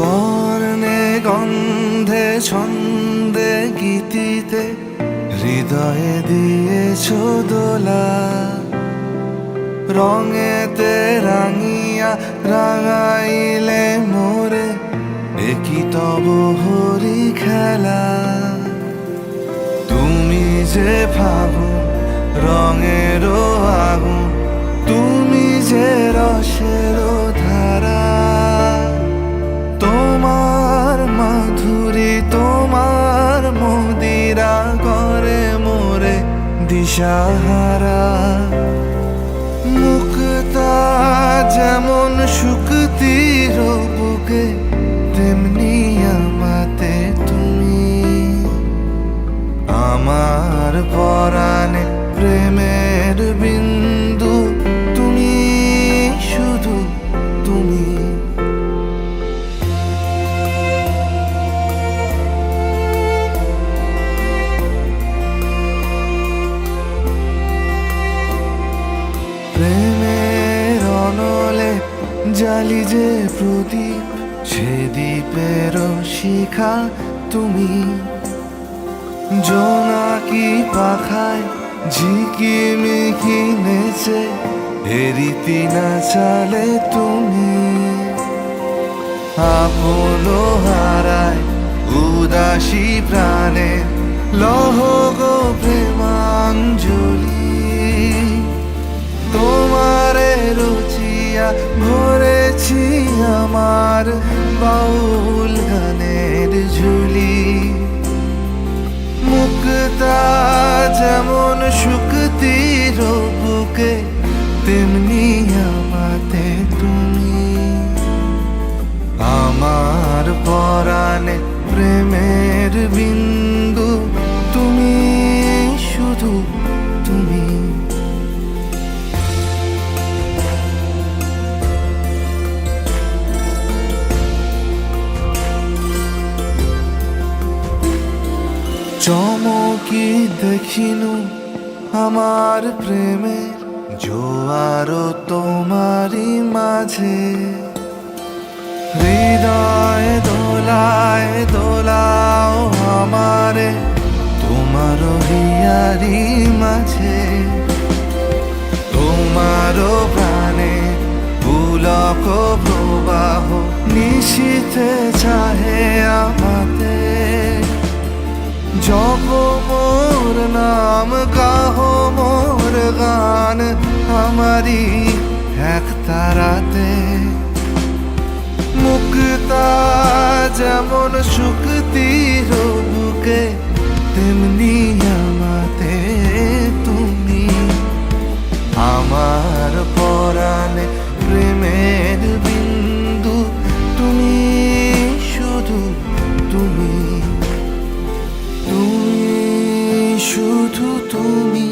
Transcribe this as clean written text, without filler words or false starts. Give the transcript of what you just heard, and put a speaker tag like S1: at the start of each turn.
S1: বর্ণে গন্ধে ছন্দে গীতিতে হৃদয়ে দিয়েছ দোলা, রঙেতে রাঙিয়া রাঙাইলে মোরে একই তব হরি খেলা। তুমি যে ফাগুন রঙেরও আগুন, তুমি যে রসেরও ধারা, তোমার মাধুরী তোমার মদিরা করে মোরে দিশাহারা। মুক্তা যেমন শুকতির বুকে, তেমনি আমাতে তুমি। আমার পরাণে প্রেমের বিন্দু, তুমি শুধু তুমি। প্রেমের অনলে জালি যে প্রদীপ, সে দ্বীপের শিখা তুমি। জোনাকি পাখায় ঝিকিমিকি নেচে এরিতি না চালে তুমি। আপন হারায় উদাসী প্রাণে লহ গো প্রেমাঞ্জলি। তোমারে রুচিয়া ভরেছি আমার বাউল গানের ঝুলি। মুক্তা যেমন শুকতির বুকে, তেমনি আমাতে তুমি। আমার পরাণে প্রেমের বিন্দু, তুমি শুধু তুমি। চমকি দেখিনু আমার প্রেমের জোয়ার তোমারই মাঝে। হৃদয় দোলায় দোলাও আমারে তোমার হিয়ারি মাঝে। তোমার প্রাণে পুলক প্রবাহ নিশীথে চাহে আমাতে। জপ মোর নাম গাহ মোর গান আমারি এক তারাতে। মুক্তা যেমন শুকতির বুকে, তেমনি আমাতে তুমি। আমার পরাণে প্রেমের বিন্দু, তুমি শুধু তুমি। তুমি শুধু তুমি।